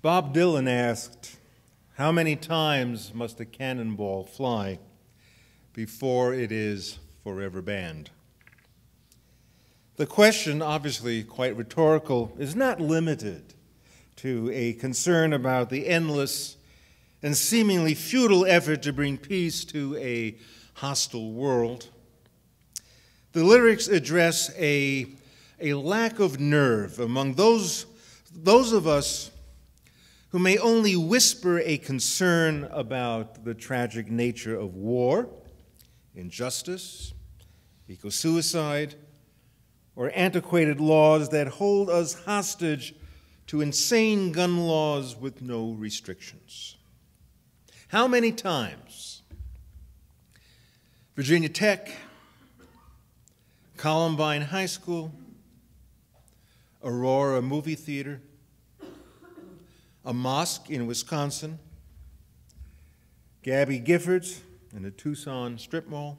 Bob Dylan asked, "How many times must a cannonball fly before it is forever banned?" The question, obviously quite rhetorical, is not limited to a concern about the endless and seemingly futile effort to bring peace to a hostile world. The lyrics address a lack of nerve among those of us who may only whisper a concern about the tragic nature of war, injustice, eco-suicide, or antiquated laws that hold us hostage to insane gun laws with no restrictions. How many times Virginia Tech, Columbine High School, Aurora Movie Theater, a mosque in Wisconsin, Gabby Giffords in the Tucson Strip Mall,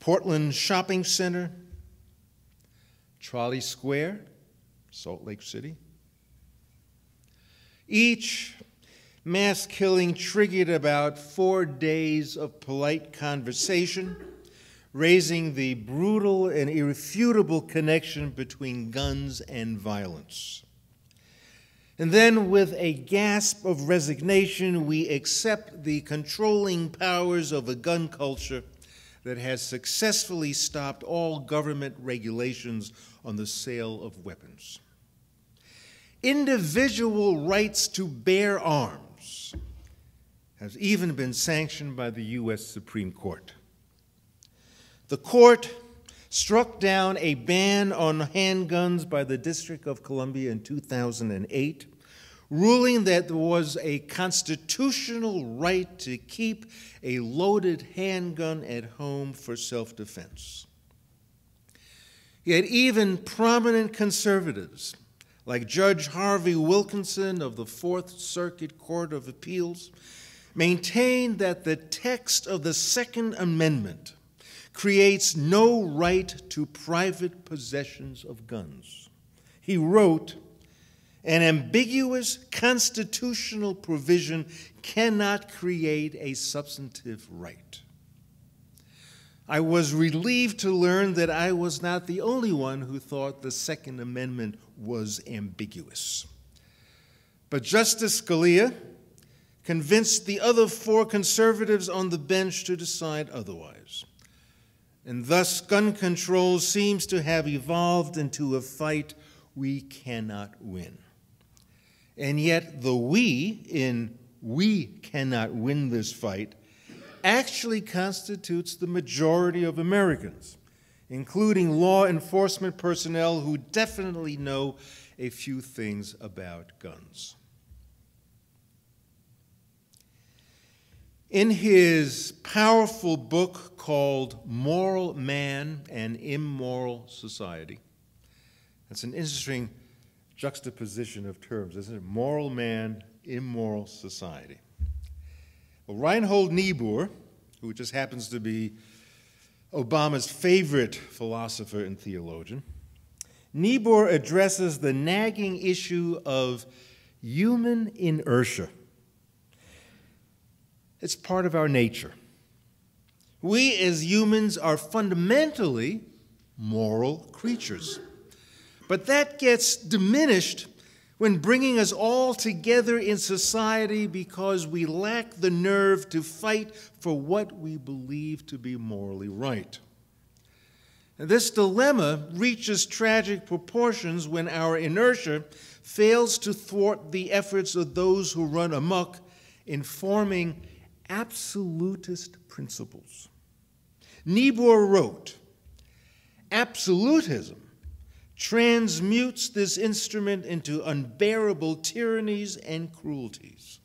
Portland Shopping Center, Trolley Square, Salt Lake City. Each mass killing triggered about 4 days of polite conversation, raising the brutal and irrefutable connection between guns and violence. And then, with a gasp of resignation, we accept the controlling powers of a gun culture that has successfully stopped all government regulations on the sale of weapons. Individual rights to bear arms has even been sanctioned by the U.S. Supreme Court. The court struck down a ban on handguns by the District of Columbia in 2008, ruling that there was a constitutional right to keep a loaded handgun at home for self-defense. Yet even prominent conservatives, like Judge Harvey Wilkinson of the Fourth Circuit Court of Appeals, maintain that the text of the Second Amendment creates no right to private possessions of guns. He wrote, "An ambiguous constitutional provision cannot create a substantive right." I was relieved to learn that I was not the only one who thought the Second Amendment was ambiguous. But Justice Scalia convinced the other 4 conservatives on the bench to decide otherwise. And thus, gun control seems to have evolved into a fight we cannot win. And yet, the we in "we cannot win this fight" actually constitutes the majority of Americans, including law enforcement personnel who definitely know a few things about guns. In his powerful book called Moral Man and Immoral Society, that's an interesting juxtaposition of terms, isn't it? Moral man, immoral society. Well, Reinhold Niebuhr, who just happens to be Obama's favorite philosopher and theologian, Niebuhr addresses the nagging issue of human inertia. It's part of our nature. We as humans are fundamentally moral creatures. But that gets diminished when bringing us all together in society because we lack the nerve to fight for what we believe to be morally right. And this dilemma reaches tragic proportions when our inertia fails to thwart the efforts of those who run amok in forming absolutist principles. Niebuhr wrote, "Absolutism transmutes this instrument into unbearable tyrannies and cruelties.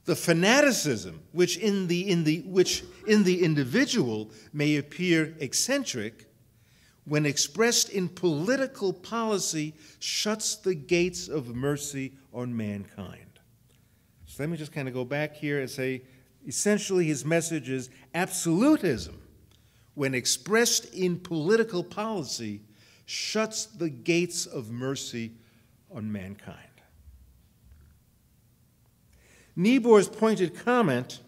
The fanaticism which in the individual may appear eccentric, when expressed in political policy, shuts the gates of mercy on mankind." So let me just kind of go back here and say, essentially his message is absolutism, when expressed in political policy, shuts the gates of mercy on mankind. Niebuhr's pointed comment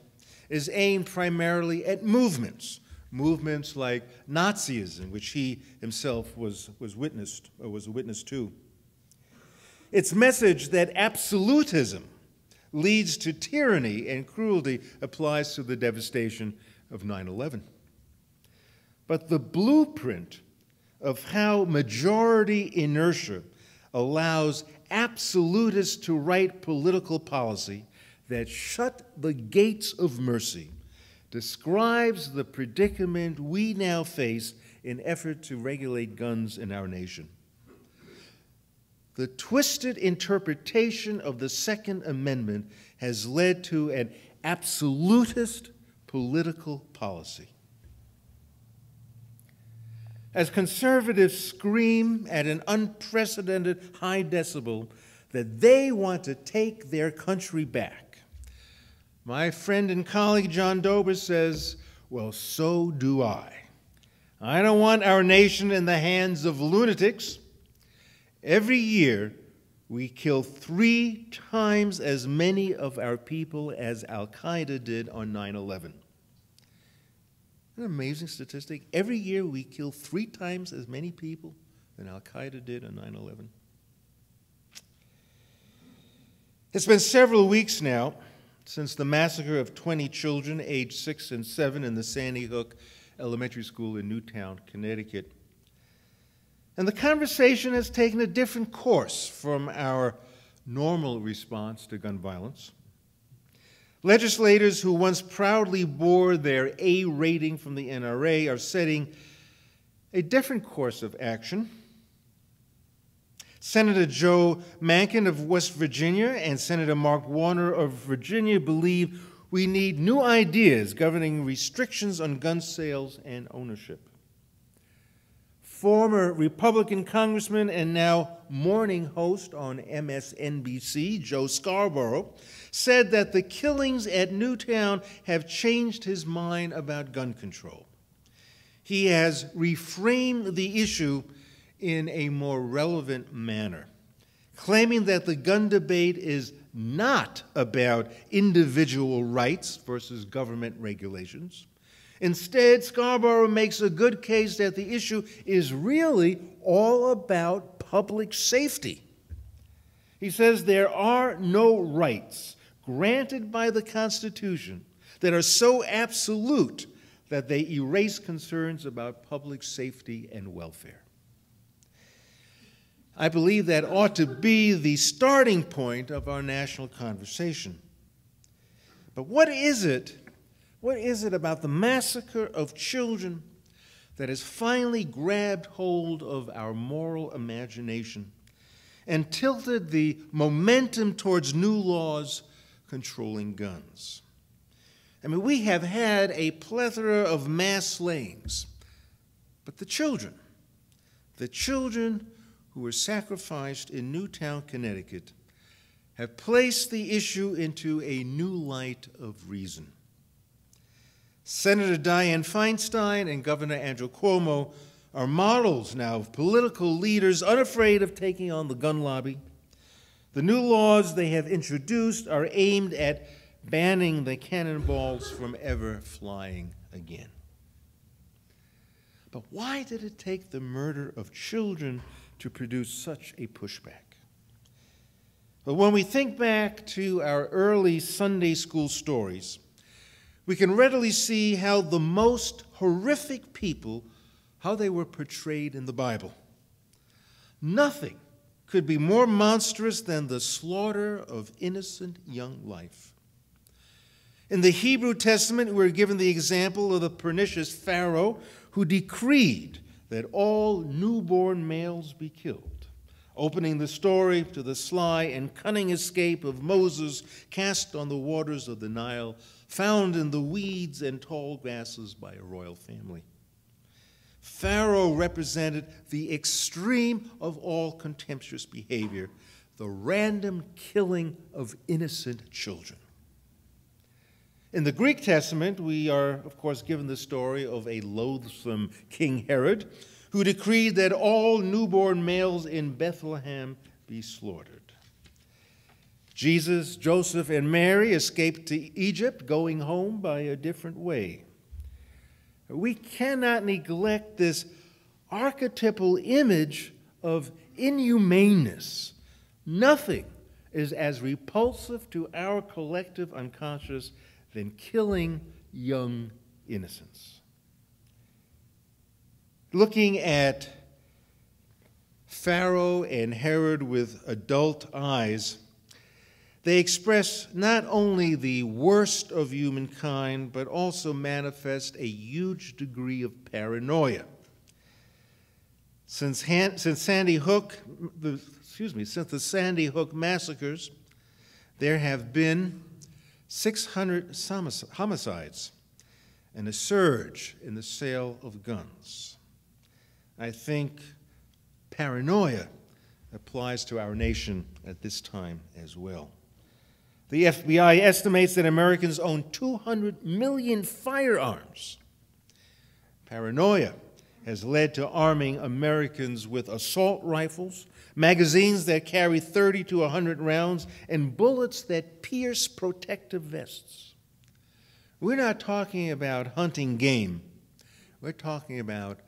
is aimed primarily at movements like Nazism, which he himself was a witness to. Its message that absolutism leads to tyranny and cruelty applies to the devastation of 9/11. But the blueprint of how majority inertia allows absolutists to write political policy that shut the gates of mercy describes the predicament we now face in effort to regulate guns in our nation. The twisted interpretation of the Second Amendment has led to an absolutist political policy. As conservatives scream at an unprecedented high decibel that they want to take their country back, my friend and colleague John Dober says, well, so do I. I don't want our nation in the hands of lunatics. Every year, we kill 3 times as many of our people as Al-Qaeda did on 9/11. An amazing statistic. Every year, we kill 3 times as many people than Al-Qaeda did on 9/11. It's been several weeks now since the massacre of 20 children aged 6 and 7 in the Sandy Hook Elementary School in Newtown, Connecticut. And the conversation has taken a different course from our normal response to gun violence. Legislators who once proudly bore their A rating from the NRA are setting a different course of action. Senator Joe Manchin of West Virginia and Senator Mark Warner of Virginia believe we need new ideas governing restrictions on gun sales and ownership. Former Republican Congressman and now morning host on MSNBC, Joe Scarborough, said that the killings at Newtown have changed his mind about gun control. He has reframed the issue in a more relevant manner, claiming that the gun debate is not about individual rights versus government regulations. Instead, Scarborough makes a good case that the issue is really all about public safety. He says there are no rights granted by the Constitution that are so absolute that they erase concerns about public safety and welfare. I believe that ought to be the starting point of our national conversation. But what is it about the massacre of children that has finally grabbed hold of our moral imagination and tilted the momentum towards new laws controlling guns? I mean, we have had a plethora of mass slayings, but the children who were sacrificed in Newtown, Connecticut, have placed the issue into a new light of reason. Senator Dianne Feinstein and Governor Andrew Cuomo are models now of political leaders unafraid of taking on the gun lobby. The new laws they have introduced are aimed at banning the cannonballs from ever flying again. But why did it take the murder of children to produce such a pushback? But when we think back to our early Sunday school stories, we can readily see how the most horrific people, how they were portrayed in the Bible. Nothing could be more monstrous than the slaughter of innocent young life. In the Hebrew Testament, we're given the example of the pernicious Pharaoh who decreed that all newborn males be killed, opening the story to the sly and cunning escape of Moses cast on the waters of the Nile, found in the weeds and tall grasses by a royal family. Pharaoh represented the extreme of all contemptuous behavior, the random killing of innocent children. In the Greek Testament, we are, of course, given the story of a loathsome King Herod who decreed that all newborn males in Bethlehem be slaughtered. Jesus, Joseph, and Mary escaped to Egypt, going home by a different way. We cannot neglect this archetypal image of inhumaneness. Nothing is as repulsive to our collective unconscious than killing young innocents. Looking at Pharaoh and Herod with adult eyes, they express not only the worst of humankind, but also manifest a huge degree of paranoia. Since the Sandy Hook massacres, there have been 600 homicides and a surge in the sale of guns. I think paranoia applies to our nation at this time as well. The FBI estimates that Americans own 200 million firearms. Paranoia has led to arming Americans with assault rifles, magazines that carry 30 to 100 rounds, and bullets that pierce protective vests. We're not talking about hunting game. We're talking about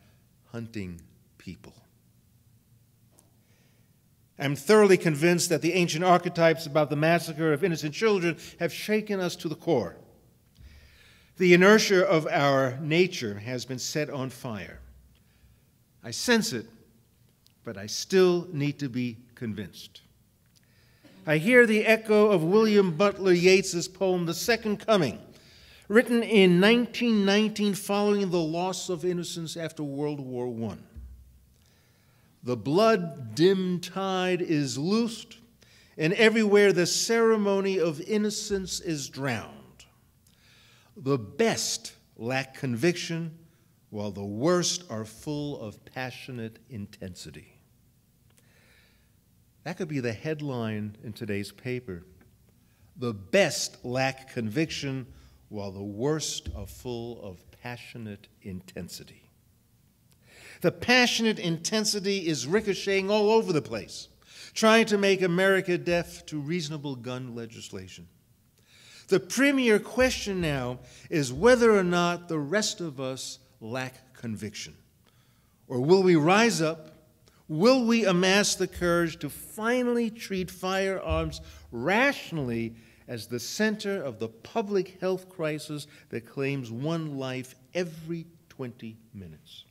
hunting people. I'm thoroughly convinced that the ancient archetypes about the massacre of innocent children have shaken us to the core. The inertia of our nature has been set on fire. I sense it, but I still need to be convinced. I hear the echo of William Butler Yeats's poem, The Second Coming, written in 1919 following the loss of innocence after World War I. The blood-dimmed tide is loosed, and everywhere the ceremony of innocence is drowned. The best lack conviction, while the worst are full of passionate intensity. That could be the headline in today's paper. The best lack conviction, while the worst are full of passionate intensity. The passionate intensity is ricocheting all over the place, trying to make America deaf to reasonable gun legislation. The premier question now is whether or not the rest of us lack conviction. Or will we rise up? Will we amass the courage to finally treat firearms rationally as the center of the public health crisis that claims one life every 20 minutes?